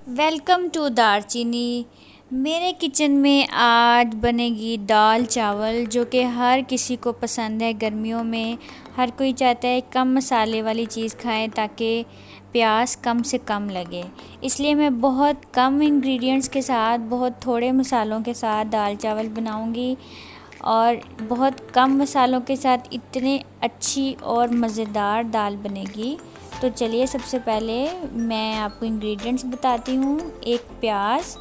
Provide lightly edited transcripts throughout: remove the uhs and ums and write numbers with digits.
Welcome to दालचीनी। मेरे kitchen में आज बनेगी दाल चावल, जो कि हर किसी को पसंद है। गर्मियों में हर कोई चाहता है कम मसाले वाली चीज़ खाएं ताकि प्यास कम से कम लगे। इसलिए मैं बहुत कम इंग्रेडिएंट्स के साथ, बहुत थोड़े मसालों के साथ दाल चावल बनाऊंगी और बहुत कम मसालों के साथ इतने अच्छी और मज़ेदार दाल बनेगी। तो चलिए सबसे पहले मैं आपको इंग्रेडिएंट्स बताती हूँ। एक प्याज,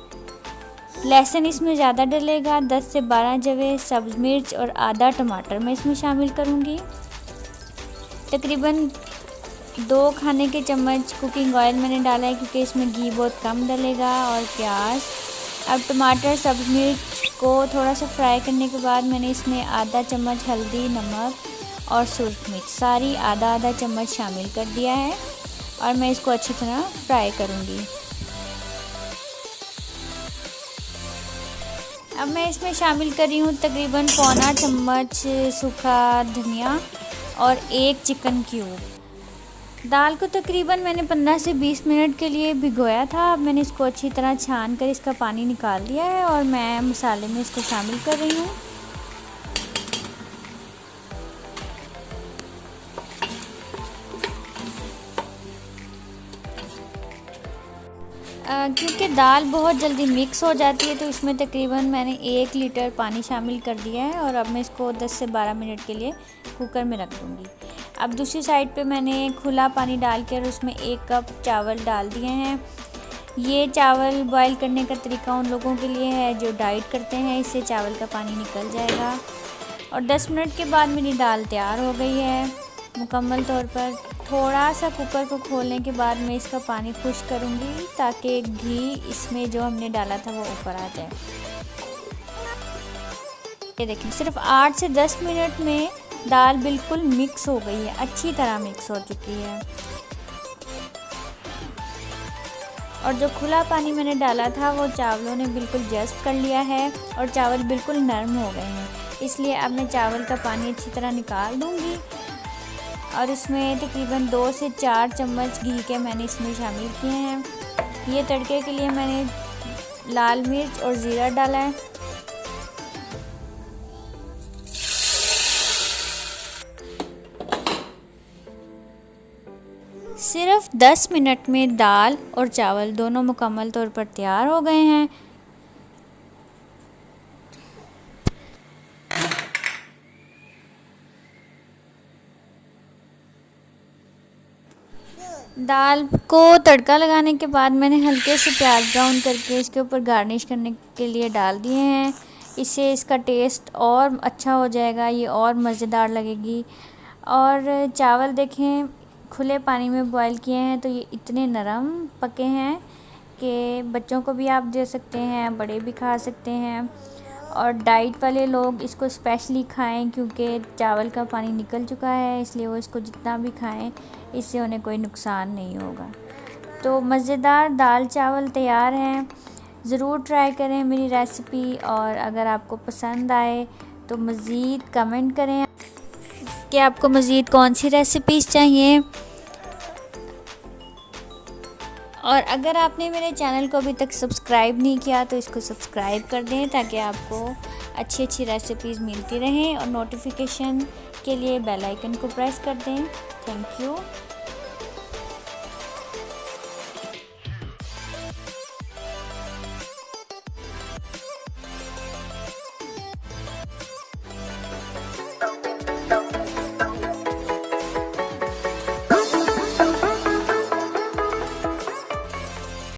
लहसुन इसमें ज़्यादा डलेगा, 10 से 12 जवे, सब्ज़ मिर्च और आधा टमाटर मैं इसमें शामिल करूँगी। तकरीबन 2 खाने के चम्मच कुकिंग ऑयल मैंने डाला है क्योंकि इसमें घी बहुत कम डलेगा। और प्याज, अब टमाटर, सब्ज़ मिर्च को थोड़ा सा फ्राई करने के बाद मैंने इसमें आधा चम्मच हल्दी, नमक और सूरज मिर्च सारी आधा आधा चम्मच शामिल कर दिया है और मैं इसको अच्छी तरह फ्राई करूँगी। अब मैं इसमें शामिल कर रही हूँ तकरीबन पौना चम्मच सूखा धनिया और 1 चिकन क्यूब। दाल को तकरीबन मैंने 15 से 20 मिनट के लिए भिगोया था। अब मैंने इसको अच्छी तरह छान कर इसका पानी निकाल लिया है और मैं मसाले में इसको शामिल कर रही हूँ। क्योंकि दाल बहुत जल्दी मिक्स हो जाती है तो इसमें तकरीबन मैंने 1 लीटर पानी शामिल कर दिया है और अब मैं इसको 10 से 12 मिनट के लिए कुकर में रख दूँगी। अब दूसरी साइड पे मैंने खुला पानी डाल कर उसमें 1 कप चावल डाल दिए हैं। ये चावल बॉईल करने का तरीका उन लोगों के लिए है जो डाइट करते हैं, इससे चावल का पानी निकल जाएगा। और 10 मिनट के बाद मेरी दाल तैयार हो गई है मुकम्मल तौर पर। थोड़ा सा कुकर को खोलने के बाद मैं इसका पानी खुश्क करूँगी ताकि घी इसमें जो हमने डाला था वो ऊपर आ जाए। ये देखिए सिर्फ 8 से 10 मिनट में दाल बिल्कुल मिक्स हो गई है, अच्छी तरह मिक्स हो चुकी है। और जो खुला पानी मैंने डाला था वो चावलों ने बिल्कुल जस्ट कर लिया है और चावल बिल्कुल नरम हो गए हैं। इसलिए अब मैं चावल का पानी अच्छी तरह निकाल दूँगी और इसमें तकरीबन 2 से 4 चम्मच घी के मैंने इसमें शामिल किए हैं। ये तड़के के लिए मैंने लाल मिर्च और ज़ीरा डाला है। सिर्फ 10 मिनट में दाल और चावल दोनों मुकम्मल तौर पर तैयार हो गए हैं। दाल को तड़का लगाने के बाद मैंने हल्के से प्याज ब्राउन करके इसके ऊपर गार्निश करने के लिए डाल दिए हैं। इससे इसका टेस्ट और अच्छा हो जाएगा, ये और मज़ेदार लगेगी। और चावल देखें खुले पानी में बॉईल किए हैं तो ये इतने नरम पके हैं कि बच्चों को भी आप दे सकते हैं, बड़े भी खा सकते हैं। और डाइट वाले लोग इसको स्पेशली खाएं क्योंकि चावल का पानी निकल चुका है, इसलिए वो इसको जितना भी खाएं इससे उन्हें कोई नुकसान नहीं होगा। तो मज़ेदार दाल चावल तैयार हैं। ज़रूर ट्राई करें मेरी रेसिपी और अगर आपको पसंद आए तो मज़ीद कमेंट करें कि आपको मज़ीद कौन सी रेसिपीज़ चाहिए। और अगर आपने मेरे चैनल को अभी तक सब्सक्राइब नहीं किया तो इसको सब्सक्राइब कर दें ताकि आपको अच्छी अच्छी रेसिपीज़ मिलती रहें और नोटिफिकेशन के लिए बेल आइकन को प्रेस कर दें। Thank you.